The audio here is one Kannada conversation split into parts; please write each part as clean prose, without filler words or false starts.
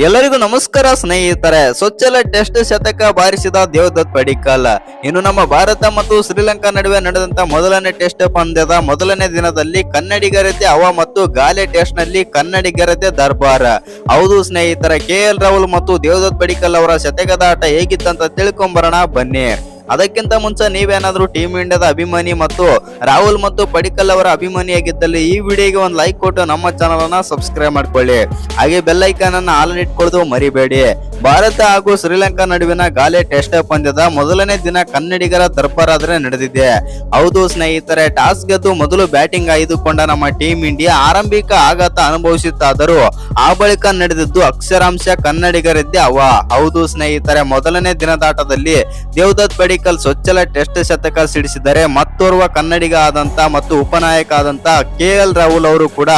ಎಲ್ಲರಿಗೂ ನಮಸ್ಕಾರ ಸ್ನೇಹಿತರೆ. ಸೊಚ್ಚಲ ಟೆಸ್ಟ್ ಶತಕ ಬಾರಿಸಿದ ದೇವದತ್ ಪಡಿಕ್ಕಲ್. ಇನ್ನು ನಮ್ಮ ಭಾರತ ಮತ್ತು ಶ್ರೀಲಂಕಾ ನಡುವೆ ನಡೆದಂತ ಮೊದಲನೇ ಟೆಸ್ಟ್ ಪಂದ್ಯದ ಮೊದಲನೇ ದಿನದಲ್ಲಿ ಕನ್ನಡಿಗರದ್ದೇ ಹವಾ ಮತ್ತು ಗಾಲೆ ಟೆಸ್ಟ್ ನಲ್ಲಿ ಕನ್ನಡಿಗರದ್ದೇ ದರ್ಬಾರ್. ಹೌದು ಸ್ನೇಹಿತರೆ, KL ರಾಹುಲ್ ಮತ್ತು ದೇವದತ್ ಪಡಿಕ್ಕಲ್ ಅವರ ಶತಕದ ಆಟ ಹೇಗಿತ್ತಂತ ತಿಳ್ಕೊಂಬರೋಣ ಬನ್ನಿ. ಅದಕ್ಕಿಂತ ಮುಂಚೆ ನೀವೇನಾದ್ರೂ ಟೀಮ್ ಇಂಡಿಯಾದ ಅಭಿಮಾನಿ ಮತ್ತು ರಾಹುಲ್ ಮತ್ತು ಪಡಿಕ್ಕಲ್ ಅವರ ಅಭಿಮಾನಿಯಾಗಿದ್ದಲ್ಲಿ ಈ ವಿಡಿಯೋಗೆ ಒಂದು ಲೈಕ್ ಕೊಟ್ಟು ನಮ್ಮ ಚಾನಲ್ ಅನ್ನ ಸಬ್ಸ್ಕ್ರೈಬ್ ಮಾಡ್ಕೊಳ್ಳಿ. ಹಾಗೆ ಬೆಲ್ ಐಕಾನ್ ಅನ್ನ ಆಲ್ ಇಟ್ಕೊಳ್ಳೋದು ಮರಿಬೇಡಿ. ಭಾರತ ಹಾಗೂ ಶ್ರೀಲಂಕಾ ನಡುವಿನ ಗಾಲೆ ಟೆಸ್ಟ್ ಪಂದ್ಯದ ಮೊದಲನೇ ದಿನ ಕನ್ನಡಿಗರ ದರ್ಬಾರ್ ಆದ್ರೆ ನಡೆದಿದೆ. ಹೌದು ಸ್ನೇಹಿತರೆ, ಟಾಸ್ ಗೆದ್ದು ಮೊದಲು ಬ್ಯಾಟಿಂಗ್ ಆಯ್ದುಕೊಂಡ ನಮ್ಮ ಟೀಮ್ ಇಂಡಿಯಾ ಆರಂಭಿಕ ಆಘಾತ ಅನುಭವಿಸುತ್ತಾದರೂ ಆ ಬಳಿಕ ನಡೆದಿದ್ದು ಅಕ್ಷರಾಂಶ ಕನ್ನಡಿಗರದ್ದೇ ಹವಾ. ಹೌದು ಸ್ನೇಹಿತರೆ, ಮೊದಲನೇ ದಿನದಾಟದಲ್ಲಿ ದೇವದತ್ ಪಡಿಕ್ಕಲ್ ಸೊಚ್ಚಲ ಟೆಸ್ಟ್ ಶತಕ ಸಿಡಿಸಿದರೆ ಮತ್ತೋರ್ವ ಕನ್ನಡಿಗ ಆದಂತ ಮತ್ತು ಉಪನಾಯಕ ಆದಂತ KL ರಾಹುಲ್ ಅವರು ಕೂಡ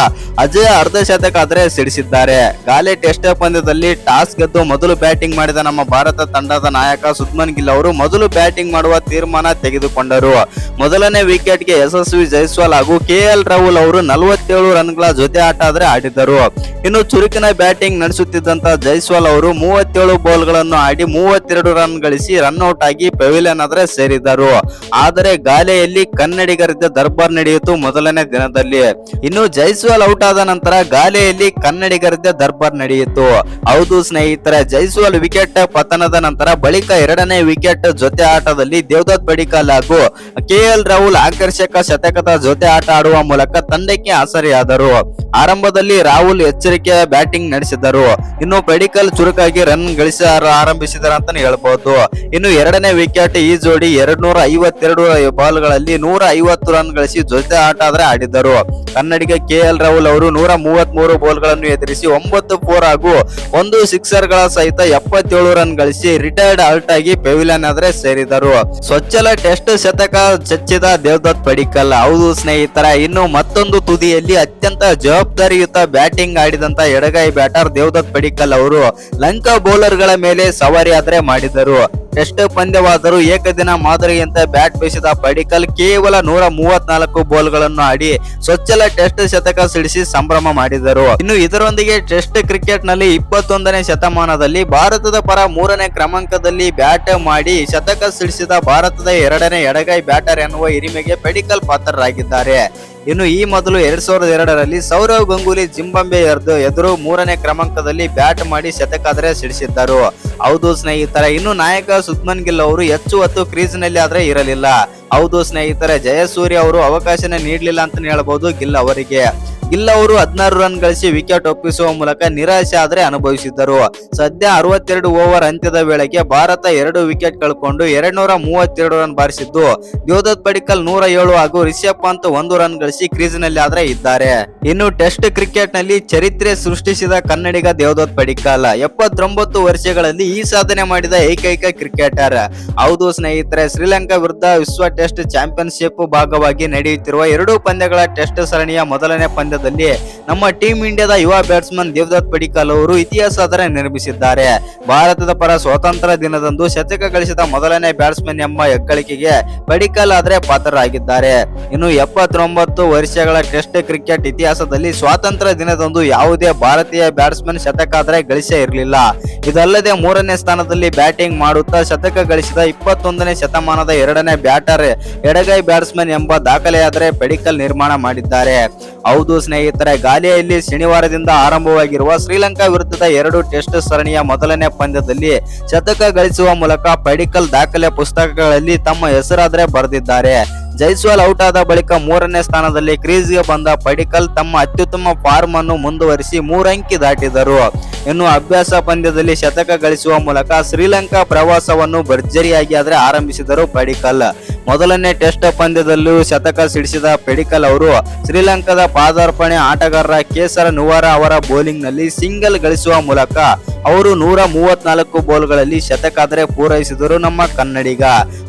ಅಜಯ ಅರ್ಧ ಶತಕ ಆದ್ರೆ ಸಿಡಿಸಿದ್ದಾರೆ. ಗಾಲೆ ಟೆಸ್ಟ್ ಪಂದ್ಯದಲ್ಲಿ ಟಾಸ್ ಗೆದ್ದು ಮೊದಲು ಬ್ಯಾಟಿಂಗ್ ಮಾಡಿದ ನಮ್ಮ ಭಾರತ ತಂಡದ ನಾಯಕ ಶುಭ್ಮನ್ ಗಿಲ್ ಅವರು ಮೊದಲು ಬ್ಯಾಟಿಂಗ್ ಮಾಡುವ ತೀರ್ಮಾನ ತೆಗೆದುಕೊಂಡರು. ಮೊದಲನೇ ವಿಕೆಟ್ಗೆ ಯಶಸ್ವಿ ಜೈಸ್ವಾಲ್ ಹಾಗೂ KL ರಾಹುಲ್ ಅವರು 47 ರನ್ಗಳ ಜೊತೆ ಆಟ ಆದ್ರೆ ಆಡಿದರು. ಇನ್ನು ಚುರುಕಿನ ಬ್ಯಾಟಿಂಗ್ ನಡೆಸುತ್ತಿದ್ದಂತ ಜೈಸ್ವಾಲ್ ಅವರು 37 ಬಾಲ್ಗಳನ್ನು ಆಡಿ 32 ರನ್ ಗಳಿಸಿ ರನ್ಔಟ್ ಆಗಿ ಪೆವಿಲಿಯನ್ ಆದ್ರೆ ಸೇರಿದರು. ಆದರೆ ಗಾಲೆಯಲ್ಲಿ ಕನ್ನಡಿಗರಿದ್ದ ದರ್ಬಾರ್ ನಡೆಯಿತು ಮೊದಲನೇ ದಿನದಲ್ಲಿ. ಇನ್ನು ಜೈಸ್ವಾಲ್ ಔಟ್ ಆದ ನಂತರ ಗಾಲೆಯಲ್ಲಿ ಕನ್ನಡಿಗರಿದ್ದ ದರ್ಬಾರ್ ನಡೆಯಿತು. ಹೌದು ಸ್ನೇಹಿತರೆ, ಜೈಸ್ವಾಲ್ ವಿಕೆಟ್ ಪತನದ ನಂತರ ಬಳಿಕ ಎರಡನೇ ವಿಕೆಟ್ ಜೊತೆ ಆಟದಲ್ಲಿ ದೇವದತ್ ಪಡಿಕ್ಕಲ್ ಹಾಗೂ KL ರಾಹುಲ್ ಆಕರ್ಷಕ ಶತಕದ ಜೊತೆ ಆಟ ಆಡುವ ಮೂಲಕ ತಂಡಕ್ಕೆ ಆಸರೆಯಾದರು. ಆರಂಭದಲ್ಲಿ ರಾಹುಲ್ ಎಚ್ಚರಿಕೆಯ ಬ್ಯಾಟಿಂಗ್ ನಡೆಸಿದರು. ಇನ್ನು ಪಡಿಕ್ಕಲ್ ಚುರುಕಾಗಿ ರನ್ ಗಳಿಸ ಆರಂಭಿಸಿದರು ಅಂತಾನೆ ಹೇಳ್ಬಹುದು. ಇನ್ನು ಎರಡನೇ ವಿಕೆಟ್ ಈ ಜೋಡಿ 252 ಬಾಲ್ಗಳಲ್ಲಿ 150 ರನ್ ಗಳಿಸಿ ಜೊತೆ ಆಟ ಆದ್ರೆ ಆಡಿದರು. ಕನ್ನಡಿಗ KL ರಾಹುಲ್ ಅವರು 133 ಬಾಲ್ಗಳನ್ನು ಎದುರಿಸಿ 9 4 ಹಾಗೂ 1 ಸಿಕ್ಸರ್ ಗಳ ಸಹಿತ 77 ರನ್ ಗಳಿಸಿ ರಿಟೈರ್ಡ್ ಔಟ್ ಆಗಿ ಪೆವಿಲಿಯನ್ ಆದ್ರೆ ಸೇರಿದರು. ಸೊಚ್ಚಲ ಟೆಸ್ಟ್ ಶತಕ ಚಚ್ಚಿದ ದೇವದತ್ ಪಡಿಕ್ಕಲ್. ಹೌದು ಸ್ನೇಹಿತರ, ಇನ್ನು ಮತ್ತೊಂದು ತುದಿಯಲ್ಲಿ ಅತ್ಯಂತ ಜವಾಬ್ದಾರಿಯುತ ಬ್ಯಾಟಿಂಗ್ ಆಡಿದಂತ ಎಡಗೈ ಬ್ಯಾಟರ್ ದೇವದತ್ ಪಡಿಕ್ಕಲ್ ಅವರು ಲಂಕಾ ಬೌಲರ್ ಗಳ ಮೇಲೆ ಸವಾರಿ ಆದ್ರೆ ಮಾಡಿದರು. ಟೆಸ್ಟ್ ಪಂದ್ಯವಾದರೂ ಏಕದಿನ ಮಾದರಿಯಂತೆ ಬ್ಯಾಟ್ ಬೀಸಿದ ಪಡಿಕ್ಕಲ್ ಕೇವಲ 134 ಬಾಲ್ಗಳನ್ನು ಆಡಿ ಸೊಚ್ಚಲ ಟೆಸ್ಟ್ ಶತಕ ಸಿಡಿಸಿ ಸಂಭ್ರಮ ಮಾಡಿದರು. ಇನ್ನು ಇದರೊಂದಿಗೆ ಟೆಸ್ಟ್ ಕ್ರಿಕೆಟ್ ನಲ್ಲಿ 21ನೇ ಶತಮಾನದಲ್ಲಿ ಭಾರತದ ಪರ 3ನೇ ಕ್ರಮಾಂಕದಲ್ಲಿ ಬ್ಯಾಟ್ ಮಾಡಿ ಶತಕ ಸಿಡಿಸಿದ ಭಾರತದ 2ನೇ ಎಡಗೈ ಬ್ಯಾಟರ್ ಎನ್ನುವ ಹಿರಿಮೆಗೆ ಪಡಿಕ್ಕಲ್ ಪಾತ್ರರಾಗಿದ್ದಾರೆ. ಇನ್ನು ಈ ಮೊದಲು 2002ರಲ್ಲಿ ಸೌರವ್ ಗಂಗೂಲಿ ಜಿಂಬಾಬ್ವೆ ಎದುರು 3ನೇ ಕ್ರಮಾಂಕದಲ್ಲಿ ಬ್ಯಾಟ್ ಮಾಡಿ ಶತಕ ಆದ್ರೆ ಸಿಡಿಸಿದ್ದರು. ಹೌದು ಸ್ನೇಹಿತರೆ, ಇನ್ನು ನಾಯಕ ಶುಭ್ಮನ್ ಗಿಲ್ ಅವರು ಹೆಚ್ಚು ಹೊತ್ತು ಕ್ರೀಸ್ ನಲ್ಲಿ ಆದ್ರೆ ಇರಲಿಲ್ಲ. ಹೌದು ಸ್ನೇಹಿತರೆ, ಜಯಸೂರ್ಯ ಅವರು ಅವಕಾಶನೇ ನೀಡಲಿಲ್ಲ ಅಂತ ಹೇಳಬಹುದು ಗಿಲ್ ಅವರಿಗೆ. ಗಿಲ್ ಅವರು 16 ರನ್ ಗಳಿಸಿ ವಿಕೆಟ್ ಒಪ್ಪಿಸುವ ಮೂಲಕ ನಿರಾಶೆ ಆದ್ರೆ ಅನುಭವಿಸಿದ್ದರು. ಸದ್ಯ 62 ಓವರ್ ಅಂತ್ಯದ ವೇಳೆಗೆ ಭಾರತ 2 ವಿಕೆಟ್ ಕಳ್ಕೊಂಡು 232 ರನ್ ಬಾರಿಸಿದ್ದು ದೇವದತ್ ಪಡಿಕ್ಕಲ್ 107 ಹಾಗೂ ರಿಷಬ್ ಪಂತ್ 1 ರನ್ ಗಳಿಸಿ ಕ್ರೀಸ್ ನಲ್ಲಿ ಆದ್ರೆ ಇದ್ದಾರೆ. ಇನ್ನು ಟೆಸ್ಟ್ ಕ್ರಿಕೆಟ್ ನಲ್ಲಿ ಚರಿತ್ರೆ ಸೃಷ್ಟಿಸಿದ ಕನ್ನಡಿಗ ದೇವದತ್ ಪಡಿಕ್ಕಲ್ 79 ವರ್ಷಗಳಲ್ಲಿ ಈ ಸಾಧನೆ ಮಾಡಿದ ಏಕೈಕ ಕ್ರಿಕೆಟರ್. ಹೌದು ಸ್ನೇಹಿತರೆ, ಶ್ರೀಲಂಕಾ ವಿರುದ್ಧ ವಿಶ್ವ ಟೆಸ್ಟ್ ಚಾಂಪಿಯನ್ಶಿಪ್ ಭಾಗವಾಗಿ ನಡೆಯುತ್ತಿರುವ 2 ಪಂದ್ಯಗಳ ಟೆಸ್ಟ್ ಸರಣಿಯ ಮೊದಲನೇ ಪಂದ್ಯದಲ್ಲಿ ನಮ್ಮ ಟೀಮ್ ಇಂಡಿಯಾದ ಯುವ ಬ್ಯಾಟ್ಸ್ಮನ್ ದೇವದತ್ ಪಡಿಕ್ಕಲ್ ಅವರು ಇತಿಹಾಸ ಆದರೆ ನಿರ್ಮಿಸಿದ್ದಾರೆ. ಭಾರತದ ಪರ ಸ್ವಾತಂತ್ರ್ಯ ದಿನದಂದು ಶತಕ ಗಳಿಸಿದ ಮೊದಲನೇ ಬ್ಯಾಟ್ಸ್ಮನ್ ಎಂಬ ಹೆಗ್ಗಳಿಕೆಗೆ ಪಡಿಕ್ಕಲ್ ಆದ್ರೆ ಪಾತ್ರರಾಗಿದ್ದಾರೆ. ಇನ್ನು 79 ವರ್ಷಗಳ ಟೆಸ್ಟ್ ಕ್ರಿಕೆಟ್ ಇತಿಹಾಸದಲ್ಲಿ ಸ್ವಾತಂತ್ರ್ಯ ದಿನದಂದು ಯಾವುದೇ ಭಾರತೀಯ ಬ್ಯಾಟ್ಸ್ಮನ್ ಶತಕ ಆದ್ರೆ ಗಳಿಸೇ ಇರಲಿಲ್ಲ. ಇದಲ್ಲದೆ 3ನೇ ಸ್ಥಾನದಲ್ಲಿ ಬ್ಯಾಟಿಂಗ್ ಮಾಡುತ್ತಾ ಶತಕ ಗಳಿಸಿದ 21ನೇ ಶತಮಾನದ 2ನೇ ಬ್ಯಾಟರ್ ಎಡಗೈ ಬ್ಯಾಟ್ಸ್ಮನ್ ಎಂಬ ದಾಖಲೆಯಾದರೆ ಪಡಿಕ್ಕಲ್ ನಿರ್ಮಾಣ ಮಾಡಿದ್ದಾರೆ. ಹೌದು ಸ್ನೇಹಿತರೆ, ಗಾಲೆಯಲ್ಲಿ ಶನಿವಾರದಿಂದ ಆರಂಭವಾಗಿರುವ ಶ್ರೀಲಂಕಾ ವಿರುದ್ಧದ 2 ಟೆಸ್ಟ್ ಸರಣಿಯ ಮೊದಲನೇ ಪಂದ್ಯದಲ್ಲಿ ಶತಕ ಗಳಿಸುವ ಮೂಲಕ ಪಡಿಕ್ಕಲ್ ದಾಖಲೆ ಪುಸ್ತಕಗಳಲ್ಲಿ ತಮ್ಮ ಹೆಸರಾದ್ರೆ ಬರೆದಿದ್ದಾರೆ. ಜೈಸ್ವಾಲ್ ಔಟ್ ಆದ ಬಳಿಕ 3ನೇ ಸ್ಥಾನದಲ್ಲಿ ಕ್ರೀಸ್ಗೆ ಬಂದ ಪಡಿಕ್ಕಲ್ ತಮ್ಮ ಅತ್ಯುತ್ತಮ ಫಾರ್ಮ್ ಅನ್ನು ಮುಂದುವರಿಸಿ 3 ಅಂಕಿ ದಾಟಿದರು. ಇನ್ನು ಅಭ್ಯಾಸ ಪಂದ್ಯದಲ್ಲಿ ಶತಕ ಗಳಿಸುವ ಮೂಲಕ ಶ್ರೀಲಂಕಾ ಪ್ರವಾಸವನ್ನು ಭರ್ಜರಿಯಾಗಿ ಆದ್ರೆ ಆರಂಭಿಸಿದರು ಪಡಿಕ್ಕಲ್. ಮೊದಲನೇ ಟೆಸ್ಟ್ ಪಂದ್ಯದಲ್ಲೂ ಶತಕ ಸಿಡಿಸಿದ ಪಡಿಕ್ಕಲ್ ಅವರು ಶ್ರೀಲಂಕಾದ ಪಾದಾರ್ಪಣೆ ಆಟಗಾರ ಕೇಸರ ನುವಾರ ಅವರ ಬೌಲಿಂಗ್ ನಲ್ಲಿ ಸಿಂಗಲ್ ಗಳಿಸುವ ಮೂಲಕ ಅವರು 134 ಬಾಲ್ಗಳಲ್ಲಿ ಶತಕ ಆದ್ರೆ ಪೂರೈಸಿದರು ನಮ್ಮ ಕನ್ನಡಿಗ.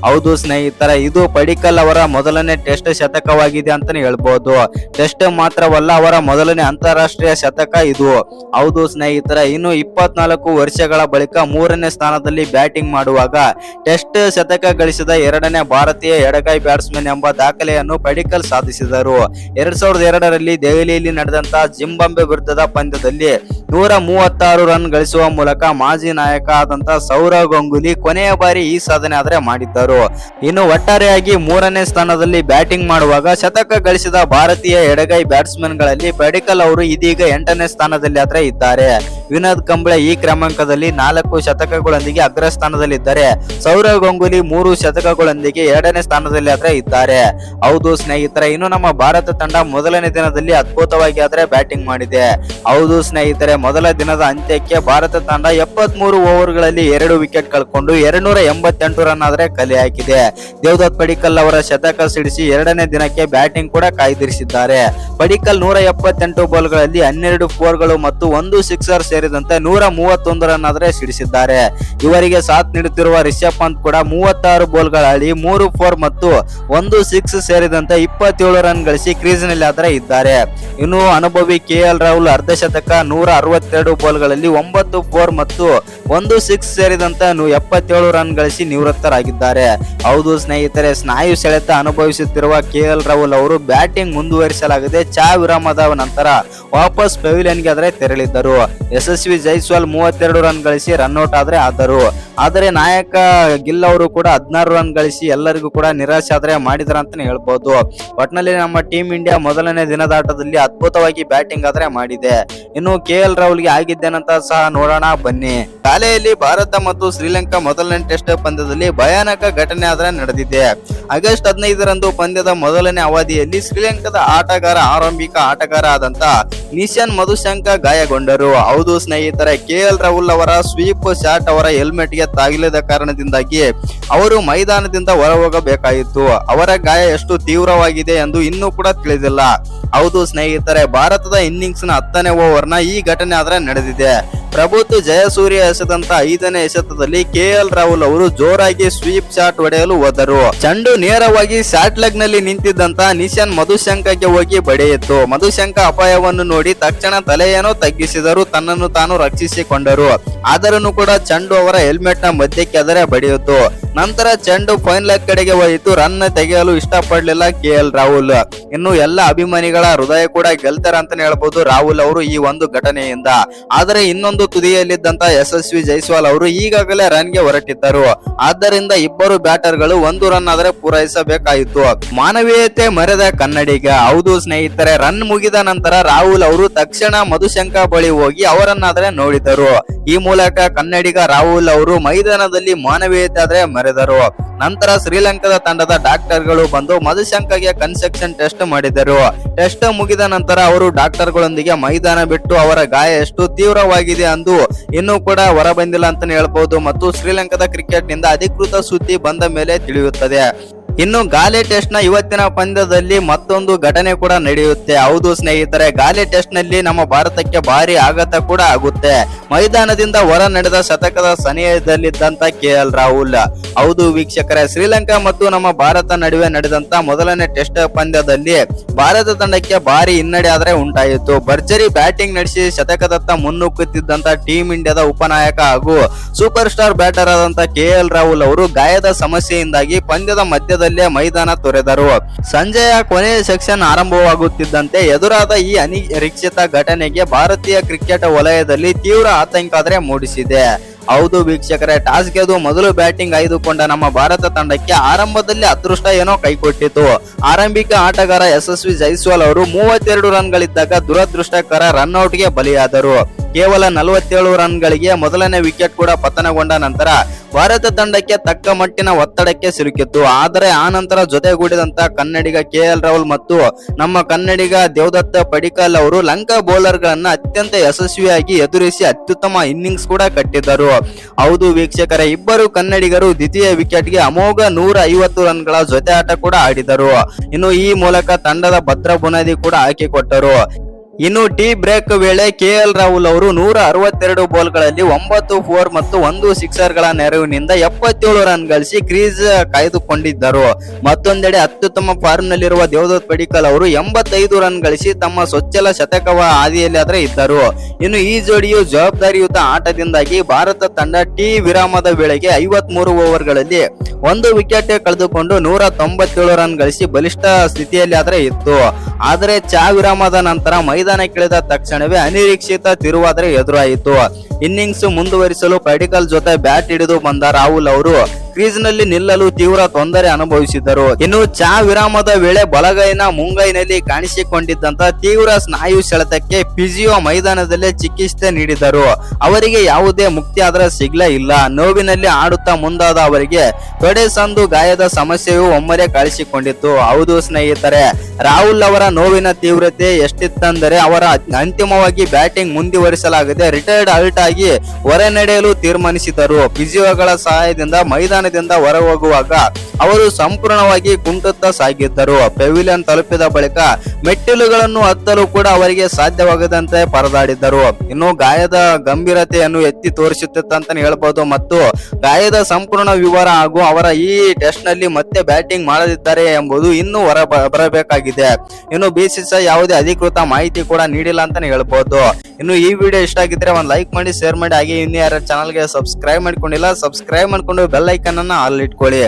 ಹೌದು ಸ್ನೇಹಿತರೆ, ಇದು ಪಡಿಕ್ಕಲ್ ಅವರ ಮೊದಲನೇ ಟೆಸ್ಟ್ ಶತಕವಾಗಿದೆ ಅಂತಾನೆ ಹೇಳ್ಬಹುದು. ಟೆಸ್ಟ್ ಮಾತ್ರವಲ್ಲ, ಅವರ ಮೊದಲನೇ ಅಂತಾರಾಷ್ಟ್ರೀಯ ಶತಕ ಇದು. ಹೌದು ಸ್ನೇಹಿತರ, ಇನ್ನು 24 ವರ್ಷಗಳ ಬಳಿಕ 3ನೇ ಸ್ಥಾನದಲ್ಲಿ ಬ್ಯಾಟಿಂಗ್ ಮಾಡುವಾಗ ಟೆಸ್ಟ್ ಶತಕ ಗಳಿಸಿದ 2ನೇ ಭಾರತೀಯ ಎಡಗೈ ಬ್ಯಾಟ್ಸ್ಮನ್ ಎಂಬ ದಾಖಲೆಯನ್ನು ಪಡಿಕ್ಕಲ್ ಸಾಧಿಸಿದರು. 2002ರಲ್ಲಿ ದೆಹಲಿಯಲ್ಲಿ ನಡೆದಂತಹ ಜಿಂಬಾಬ್ವೆ ವಿರುದ್ಧದ ಪಂದ್ಯದಲ್ಲಿ 136 ರನ್ ಗಳಿಸುವ ಮೂಲಕ ಮಾಜಿ ನಾಯಕ ಆದಂತಹ ಸೌರವ್ ಗಂಗೂಲಿ ಕೊನೆಯ ಬಾರಿ ಈ ಸಾಧನೆ ಆದರೆ ಮಾಡಿದ್ದರು. ಇನ್ನು ಒಟ್ಟಾರೆಯಾಗಿ 3ನೇ ಸ್ಥಾನದಲ್ಲಿ ಬ್ಯಾಟಿಂಗ್ ಮಾಡುವಾಗ ಶತಕ ಗಳಿಸಿದ ಭಾರತೀಯ ಎಡಗೈ ಬ್ಯಾಟ್ಸ್ಮನ್ ಗಳಲ್ಲಿ ಪಡಿಕ್ಕಲ್ ಅವರು ಇದೀಗ 8ನೇ ಸ್ಥಾನದಲ್ಲಿ ಆದ್ರೆ ಇದ್ದಾರೆ. ವಿನೋದ್ ಕಂಬ್ಳೆ ಈ ಕ್ರಮಾಂಕದಲ್ಲಿ 4 ಶತಕಗಳೊಂದಿಗೆ ಅಗ್ರಸ್ಥಾನದಲ್ಲಿದ್ದರೆ ಸೌರವ್ ಗಂಗೂಲಿ 3 ಶತಕಗಳೊಂದಿಗೆ 2ನೇ ಸ್ಥಾನದಲ್ಲಿ ಆದ್ರೆ ಇದ್ದಾರೆ. ಹೌದು ಸ್ನೇಹಿತರೆ, ಇನ್ನು ನಮ್ಮ ಭಾರತ ತಂಡ ಮೊದಲನೇ ದಿನದಲ್ಲಿ ಅದ್ಭುತವಾಗಿ ಆದ್ರೆ ಬ್ಯಾಟಿಂಗ್ ಮಾಡಿದೆ. ಹೌದು ಸ್ನೇಹಿತರೆ, ಮೊದಲ ದಿನದ ಅಂತ್ಯಕ್ಕೆ ಭಾರತ ತಂಡ 73 ಓವರ್ಗಳಲ್ಲಿ 2 ವಿಕೆಟ್ ಕಳ್ಕೊಂಡು 288 ರನ್ ಆದ್ರೆ ಕಲೆ ಹಾಕಿದೆ. ದೇವದತ್ ಪಡಿಕ್ಕಲ್ ಅವರ ಶತಕ ಸಿಡಿಸಿ 2ನೇ ದಿನಕ್ಕೆ ಬ್ಯಾಟಿಂಗ್ ಕೂಡ ಕಾಯ್ದಿರಿಸಿದ್ದಾರೆ. ಪಡಿಕ್ಕಲ್ 178 ಬಾಲ್ಗಳಲ್ಲಿ 12 ಫೋರ್ಗಳು ಮತ್ತು 1 ಸಿಕ್ಸರ್ ಸೇರಿದಂತೆ 131 ರನ್ ಆದ್ರೆ ಸಿಡಿಸಿದ್ದಾರೆ. ಇವರಿಗೆ ಸಾಥ್ ನೀಡುತ್ತಿರುವ ರಿಷಬ್ ಪಂತ್ ಕೂಡ 36 ಬಾಲ್ಗಳಲ್ಲಿ 3 ಫೋರ್ ಮತ್ತು 1 ಸಿಕ್ಸ್ ಸೇರಿದಂತೆ 27 ರನ್ ಗಳಿಸಿ ಕ್ರೀಸ್ ನಲ್ಲಿ ಆದ್ರೆ ಇದ್ದಾರೆ. ಇನ್ನು ಅನುಭವಿ ಕೆಎಲ್ ರಾಹುಲ್ ಅರ್ಧ ಶತಕ 162 ಬಾಲ್ಗಳಲ್ಲಿ 9 ಫೋರ್ ಮತ್ತು 1 ಸಿಕ್ಸ್ ಸೇರಿದಂತೆ 77 ರನ್ ಗಳಿಸಿ ನಿವೃತ್ತರಾಗಿದ್ದಾರೆ. ಹೌದು ಸ್ನೇಹಿತರೆ, ಸ್ನಾಯು ಸೆಳೆತ ಅನುಭವಿಸುತ್ತಿರುವ ಕೆಎಲ್ ರಾಹುಲ್ ಅವರು ಬ್ಯಾಟಿಂಗ್ ಮುಂದುವರಿಸಲಾಗದೆ ಚಾ ವಿರಾಮದ ನಂತರ ವಾಪಸ್ ಪೆವಿಲಿಯನ್ಗೆ ಆದ್ರೆ ತೆರಳಿದ್ದರು. ಯಶಸ್ವಿ ಜೈಸ್ವಾಲ್ 32 ರನ್ ಗಳಿಸಿ ರನ್ಔಟ್ ಆದರು. ಆದರೆ ನಾಯಕ ಗಿಲ್ ಅವರು ಕೂಡ 16 ರನ್ ಗಳಿಸಿ ಎಲ್ಲರಿಗೂ ಕೂಡ ನಿರಾಶೆ ಆದ್ರೆ ಮಾಡಿದ್ರ ಅಂತಾನೆ ಹೇಳ್ಬಹುದು. ಒಟ್ನಲ್ಲಿ ನಮ್ಮ ಟೀಮ್ ಇಂಡಿಯಾ ಮೊದಲನೇ ದಿನದಾಟದಲ್ಲಿ ಅದ್ಭುತವಾಗಿ ಬ್ಯಾಟಿಂಗ್ ಆದ್ರೆ ಮಾಡಿದೆ. ಇನ್ನು ಕೆಎಲ್ ರಾಹುಲ್ಗೆ ಆಗಿದ್ದೇನಂತ ಸಹ ನೋಡೋಣ ಬನ್ನಿ. ಶಾಲೆಯಲ್ಲಿ ಭಾರತ ಮತ್ತು ಶ್ರೀಲಂಕಾ ಮೊದಲನೇ ಟೆಸ್ಟ್ ಪಂದ್ಯದಲ್ಲಿ ಭಯಾನಕ ಘಟನೆ ಆದ್ರೆ ನಡೆದಿದೆ. ಆಗಸ್ಟ್ 15ರಂದು ಪಂದ್ಯದ ಮೊದಲನೇ ಅವಧಿಯಲ್ಲಿ ಶ್ರೀಲಂಕಾದ ಆರಂಭಿಕ ಆಟಗಾರ ಆದಂತ ನಿಶಾನ್ ಮಧುಶಂಕ ಗಾಯಗೊಂಡರು. ಹೌದು ಸ್ನೇಹಿತರೆ, ಕೆಎಲ್ ರಾಹುಲ್ ಅವರ ಸ್ವೀಪ್ ಶಾಟ್ ಅವರ ಹೆಲ್ಮೆಟ್ ಗೆ ತಾಗಿಲಿದ ಕಾರಣದಿಂದಾಗಿ ಅವರು ಮೈದಾನದಿಂದ ಹೊರ ಹೋಗಬೇಕಾಯಿತು. ಅವರ ಗಾಯ ಎಷ್ಟು ತೀವ್ರವಾಗಿದೆ ಎಂದು ಇನ್ನೂ ಕೂಡ ತಿಳಿದಿಲ್ಲ. ಹೌದು ಸ್ನೇಹಿತರೆ, ಭಾರತದ ಇನ್ನಿಂಗ್ಸ್ ನ 10ನೇ ಓವರ್ನ ಈ ಘಟನೆ ಆದ್ರೆ ನಡೆದಿದೆ. ಪ್ರಭುತ್ವ ಜಯಸೂರ್ಯ ಎಸೆದಂತ 5ನೇ ಎಸೆತದಲ್ಲಿ ಕೆಎಲ್ ರಾಹುಲ್ ಅವರು ಜೋರಾಗಿ ಸ್ವೀಪ್ ಶಾಟ್ ಹೊಡೆಯಲು ಹೋದರು. ಚೆಂಡು ನೇರವಾಗಿ ಶಾಟ್ ಲೆಗ್ ನಲ್ಲಿ ನಿಂತಿದ್ದಂತ ನಿಶಾನ್ ಮಧುಶಂಕಗೆ ಹೋಗಿ ಬಡಿಯಿತು. ಮಧುಶಂಕ ಅಪಾಯವನ್ನು ನೋಡಿ ತಕ್ಷಣ ತಲೆಯನ್ನು ತಗ್ಗಿಸಿದರು, ತನ್ನನ್ನು ತಾನು ರಕ್ಷಿಸಿಕೊಂಡರು. ಆದರೂ ಕೂಡ ಚೆಂಡು ಅವರ ಹೆಲ್ಮೆಟ್ ನ ಮಧ್ಯಕ್ಕೆ ಅದರ ಬಡಿಯಿತು. ನಂತರ ಚೆಂಡು ಫೈನ್ ಲೆಗ್ ಕಡೆಗೆ ಹೋಯಿತು. ರನ್ ತೆಗೆಯಲು ಇಷ್ಟಪಡಲಿಲ್ಲ ಕೆಎಲ್ ರಾಹುಲ್. ಇನ್ನು ಎಲ್ಲ ಅಭಿಮಾನಿಗಳ ಹೃದಯ ಕೂಡ ಗೆಲ್ತಾರೆ ಅಂತಾನೆ ಹೇಳ್ಬಹುದು ರಾಹುಲ್ ಅವರು ಈ ಒಂದು ಘಟನೆಯಿಂದ. ಆದರೆ ಇನ್ನೊಂದು ತುದಿಯಲ್ಲಿದ್ದಂತ ಯಶಸ್ವಿ ಜೈಸ್ವಾಲ್ ಅವರು ಈಗಾಗಲೇ ರನ್ ಗೆ ಹೊರಟಿದ್ದರು. ಆದ್ದರಿಂದ ಇಬ್ಬರು ಬ್ಯಾಟರ್ ಗಳು 1 ರನ್ ಆದ್ರೆ ಪೂರೈಸಬೇಕಾಯಿತು. ಮಾನವೀಯತೆ ಮರೆದ ಕನ್ನಡಿಗ. ಹೌದು ಸ್ನೇಹಿತರೆ, ರನ್ ಮುಗಿದ ನಂತರ ರಾಹುಲ್ ಅವರು ತಕ್ಷಣ ಮಧುಶಂಕ ಬಳಿ ಹೋಗಿ ಅವರನ್ನಾದ್ರೆ ನೋಡಿದರು. ಈ ಮೂಲಕ ಕನ್ನಡಿಗ ರಾಹುಲ್ ಅವರು ಮೈದಾನದಲ್ಲಿ ಮಾನವೀಯತೆ ಆದ್ರೆ ಮೆರೆದರು. ನಂತರ ಶ್ರೀಲಂಕಾದ ತಂಡದ ಡಾಕ್ಟರ್ಗಳು ಬಂದು ಮಧುಶಂಕಗೆ ಕನ್ಸೆಕ್ಷನ್ ಟೆಸ್ಟ್ ಮಾಡಿದರು. ಟೆಸ್ಟ್ ಮುಗಿದ ನಂತರ ಅವರು ಡಾಕ್ಟರ್ಗಳೊಂದಿಗೆ ಮೈದಾನ ಬಿಟ್ಟು ಅವರ ಗಾಯ ಎಷ್ಟು ತೀವ್ರವಾಗಿದೆ ಎಂದು ಇನ್ನೂ ಕೂಡ ಹೊರಬಂದಿಲ್ಲ ಅಂತಾನೆ ಹೇಳ್ಬಹುದು. ಮತ್ತು ಶ್ರೀಲಂಕಾದ ಕ್ರಿಕೆಟ್ ನಿಂದ ಅಧಿಕೃತ ಸುದ್ದಿ ಬಂದ ಮೇಲೆ ತಿಳಿಯುತ್ತದೆ. ಇನ್ನು ಗಾಲೆ ಟೆಸ್ಟ್ ನ ಇವತ್ತಿನ ಪಂದ್ಯದಲ್ಲಿ ಮತ್ತೊಂದು ಘಟನೆ ಕೂಡ ನಡೆಯುತ್ತೆ. ಹೌದು ಸ್ನೇಹಿತರೆ, ಗಾಲೆ ಟೆಸ್ಟ್ ನಲ್ಲಿ ನಮ್ಮ ಭಾರತಕ್ಕೆ ಭಾರಿ ಆಘಾತ ಕೂಡ ಆಗುತ್ತೆ. ಮೈದಾನದಿಂದ ಹೊರ ನಡೆದ ಶತಕದ ಸನಿಹದಲ್ಲಿದ್ದಂತ ಕೆಎಲ್ ರಾಹುಲ್. ಹೌದು ವೀಕ್ಷಕರೇ, ಶ್ರೀಲಂಕಾ ಮತ್ತು ನಮ್ಮ ಭಾರತ ನಡುವೆ ನಡೆದಂತ ಮೊದಲನೇ ಟೆಸ್ಟ್ ಪಂದ್ಯದಲ್ಲಿ ಭಾರತ ತಂಡಕ್ಕೆ ಭಾರಿ ಹಿನ್ನಡೆ ಆದ್ರೆ ಉಂಟಾಯಿತು. ಭರ್ಜರಿ ಬ್ಯಾಟಿಂಗ್ ನಡೆಸಿ ಶತಕದತ್ತ ಮುನ್ನುಗ್ಗುತ್ತಿದ್ದಂತ ಟೀಮ್ ಇಂಡಿಯಾದ ಉಪನಾಯಕ ಹಾಗೂ ಸೂಪರ್ ಸ್ಟಾರ್ ಬ್ಯಾಟರ್ ಆದಂತ ಕೆಎಲ್ ರಾಹುಲ್ ಅವರು ಗಾಯದ ಸಮಸ್ಯೆಯಿಂದಾಗಿ ಪಂದ್ಯದ ಮಧ್ಯದಲ್ಲೇ ಮೈದಾನ ತೊರೆದರು. ಸಂಜೆಯ ಕೊನೆಯ ಸೆಕ್ಷನ್ ಆರಂಭವಾಗುತ್ತಿದ್ದಂತೆ ಎದುರಾದ ಈ ಅನಿರೀಕ್ಷಿತ ಘಟನೆಗೆ ಭಾರತೀಯ ಕ್ರಿಕೆಟ್ ವಲಯದಲ್ಲಿ ತೀವ್ರ ಆತಂಕ ಆದ್ರೆ ಮೂಡಿಸಿದೆ. ಹೌದು ವೀಕ್ಷಕರೇ, ಟಾಸ್ ಗೆದ್ದು ಮೊದಲು ಬ್ಯಾಟಿಂಗ್ ಆಯ್ದುಕೊಂಡ ನಮ್ಮ ಭಾರತ ತಂಡಕ್ಕೆ ಆರಂಭದಲ್ಲಿ ಅದೃಷ್ಟ ಏನೋ ಕೈಕೊಟ್ಟಿತು. ಆರಂಭಿಕ ಆಟಗಾರ ಯಶಸ್ವಿ ಜೈಸ್ವಾಲ್ ಅವರು 32 ರನ್ಗಳಿದ್ದಾಗ ದುರದೃಷ್ಟಕರ ರನ್ಔಟ್ ಗೆ ಬಲಿಯಾದರು. ಕೇವಲ 47 ರನ್ಗಳಿಗೆ ಮೊದಲನೇ ವಿಕೆಟ್ ಕೂಡ ಪತನಗೊಂಡ ನಂತರ ಭಾರತ ತಂಡಕ್ಕೆ ತಕ್ಕ ಮಟ್ಟಿನ ಒತ್ತಡಕ್ಕೆ ಸಿಲುಕಿತ್ತು. ಆದರೆ ಆ ನಂತರ ಜೊತೆಗೂಡಿದಂತ ಕನ್ನಡಿಗ ಕೆಎಲ್ ರಾಹುಲ್ ಮತ್ತು ನಮ್ಮ ಕನ್ನಡಿಗ ದೇವದತ್ತ ಪಡಿಕ್ಕಲ್ ಅವರು ಲಂಕಾ ಬೌಲರ್ ಗಳನ್ನ ಅತ್ಯಂತ ಯಶಸ್ವಿಯಾಗಿ ಎದುರಿಸಿ ಅತ್ಯುತ್ತಮ ಇನ್ನಿಂಗ್ಸ್ ಕೂಡ ಕಟ್ಟಿದ್ದರು. ಹೌದು ವೀಕ್ಷಕರೇ, ಇಬ್ಬರು ಕನ್ನಡಿಗರು ದ್ವಿತೀಯ ವಿಕೆಟ್ ಗೆ ಅಮೋಘ 150 ರನ್ಗಳ ಜೊತೆ ಆಟ ಕೂಡ ಆಡಿದರು. ಇನ್ನು ಈ ಮೂಲಕ ತಂಡದ ಭದ್ರ ಬುನಾದಿ ಕೂಡ ಹಾಕಿಕೊಟ್ಟರು. ಇನ್ನು ಟೀ ಬ್ರೇಕ್ ವೇಳೆ ಕೆಎಲ್ ರಾಹುಲ್ ಅವರು 162 ಬಾಲ್ಗಳಲ್ಲಿ 9 4 ಮತ್ತು 1 ಸಿಕ್ಸರ್ಗಳ ನೆರವಿನಿಂದ 77 ರನ್ ಗಳಿಸಿ ಕ್ರೀಸ್ ಕಾಯ್ದುಕೊಂಡಿದ್ದರು. ಮತ್ತೊಂದೆಡೆ ಅತ್ಯುತ್ತಮ ಫಾರ್ಮ್ ನಲ್ಲಿರುವ ದೇವದತ್ ಪಡಿಕ್ಕಲ್ ಅವರು 85 ರನ್ ಗಳಿಸಿ ತಮ್ಮ ಸೊಚ್ಚಲ ಶತಕವ ಹಾದಿಯಲ್ಲಿ ಇದ್ದರು. ಇನ್ನು ಈ ಜೋಡಿಯು ಜವಾಬ್ದಾರಿಯುತ ಆಟದಿಂದಾಗಿ ಭಾರತ ತಂಡ ಟೀ ವಿರಾಮದ ವೇಳೆಗೆ 53 ಓವರ್ಗಳಲ್ಲಿ 1 ವಿಕೆಟ್ ಕಳೆದುಕೊಂಡು 197 ರನ್ ಗಳಿಸಿ ಬಲಿಷ್ಠ ಸ್ಥಿತಿಯಲ್ಲಿ ಇತ್ತು. ಆದರೆ ಚಾ ವಿರಾಮದ ನಂತರ ಮೈದಾನಕ್ಕಿಳಿದ ತಕ್ಷಣವೇ ಅನಿರೀಕ್ಷಿತ ತಿರುವಾದರೆ ಎದುರಾಯಿತು. ಇನ್ನಿಂಗ್ಸ್ ಮುಂದುವರಿಸಲು ಪಡಿಕ್ಕಲ್ ಜೊತೆ ಬ್ಯಾಟ್ ಹಿಡಿದು ಬಂದ ರಾಹುಲ್ ಅವರು ಕ್ರೀಸ್ ನಲ್ಲಿ ನಿಲ್ಲಲು ತೀವ್ರ ತೊಂದರೆ ಅನುಭವಿಸಿದರು. ಇನ್ನು ಚಾ ವಿರಾಮದ ವೇಳೆ ಬಲಗೈನ ಮುಂಗೈನಲ್ಲಿ ಕಾಣಿಸಿಕೊಂಡಿದ್ದಂತ ತೀವ್ರ ಸ್ನಾಯು ಸೆಳೆತಕ್ಕೆ ಫಿಸಿಯೋ ಮೈದಾನದಲ್ಲೇ ಚಿಕಿತ್ಸೆ ನೀಡಿದರು. ಅವರಿಗೆ ಯಾವುದೇ ಮುಕ್ತಿ ಆದ್ರೆ ಸಿಗ್ಲೇ ಇಲ್ಲ. ನೋವಿನಲ್ಲಿ ಆಡುತ್ತಾ ಮುಂದಾದ ಅವರಿಗೆ ತೊಡೆ ಸಂದು ಗಾಯದ ಸಮಸ್ಯೆಯು ಒಮ್ಮೆಲೆ ಕಾಣಿಸಿಕೊಂಡಿತ್ತು. ಹೌದು ಸ್ನೇಹಿತರೆ, ರಾಹುಲ್ ಅವರ ನೋವಿನ ತೀವ್ರತೆ ಎಷ್ಟಿತ್ತೆಂದರೆ ಅವರ ಅಂತಿಮವಾಗಿ ಬ್ಯಾಟಿಂಗ್ ಮುಂದುವರಿಸಲಾಗದೆ ರಿಟೈರ್ಡ್ ಔಟ್ ಆಗಿ ಹೊರ ನಡೆಯಲು ತೀರ್ಮಾನಿಸಿದರು. ಫಿಸಿಯೋಗಳ ಸಹಾಯದಿಂದ ಮೈದಾನದಿಂದ ಹೊರ ಹೋಗುವಾಗ ಅವರು ಸಂಪೂರ್ಣವಾಗಿ ಕುಂಟುತ್ತಾ ಸಾಗಿದ್ದರು. ಪೆವಿಲಿಯನ್ ತಲುಪಿದ ಬಳಿಕ ಮೆಟ್ಟಿಲುಗಳನ್ನು ಹತ್ತಲು ಕೂಡ ಅವರಿಗೆ ಸಾಧ್ಯವಾಗದಂತೆ ಪರದಾಡಿದ್ದರು. ಇನ್ನು ಗಾಯದ ಗಂಭೀರತೆಯನ್ನು ಎತ್ತಿ ತೋರಿಸುತ್ತಿತ್ತಂತಾನೆ ಹೇಳ್ಬೋದು ಮತ್ತು ಗಾಯದ ಸಂಪೂರ್ಣ ವಿವರ ಹಾಗೂ ಅವರ ಈ ಟೆಸ್ಟ್ ನಲ್ಲಿ ಮತ್ತೆ ಬ್ಯಾಟಿಂಗ್ ಮಾಡದಿದ್ದಾರೆ ಎಂಬುದು ಇನ್ನೂ ಹೊರ ಬರಬೇಕಾಗಿದೆ. ಇನ್ನು ಬಿಸಿಸಿಐ ಯಾವುದೇ ಅಧಿಕೃತ ಮಾಹಿತಿ ಕೂಡ ನೀಡಿಲ್ಲ ಅಂತಾನೆ ಹೇಳ್ಬೋದು. ಇನ್ನು ಈ ವಿಡಿಯೋ ಇಷ್ಟ ಆಗಿದ್ರೆ ಒಂದು ಲೈಕ್ ಮಾಡಿ, ಶೇರ್ ಮಾಡಿ, ಹಾಗೆ ಇನ್ನು ಯಾರ ಚಾನಲ್ಗೆ ಸಬ್ಸ್ಕ್ರೈಬ್ ಮಾಡ್ಕೊಂಡಿಲ್ಲ ಸಬ್ಸ್ಕ್ರೈಬ್ ಮಾಡ್ಕೊಂಡು ಬೆಲ್ ಐಕನ್ ಅನ್ನ ಆಲ್ ಇಟ್ಕೊಳ್ಳಿ.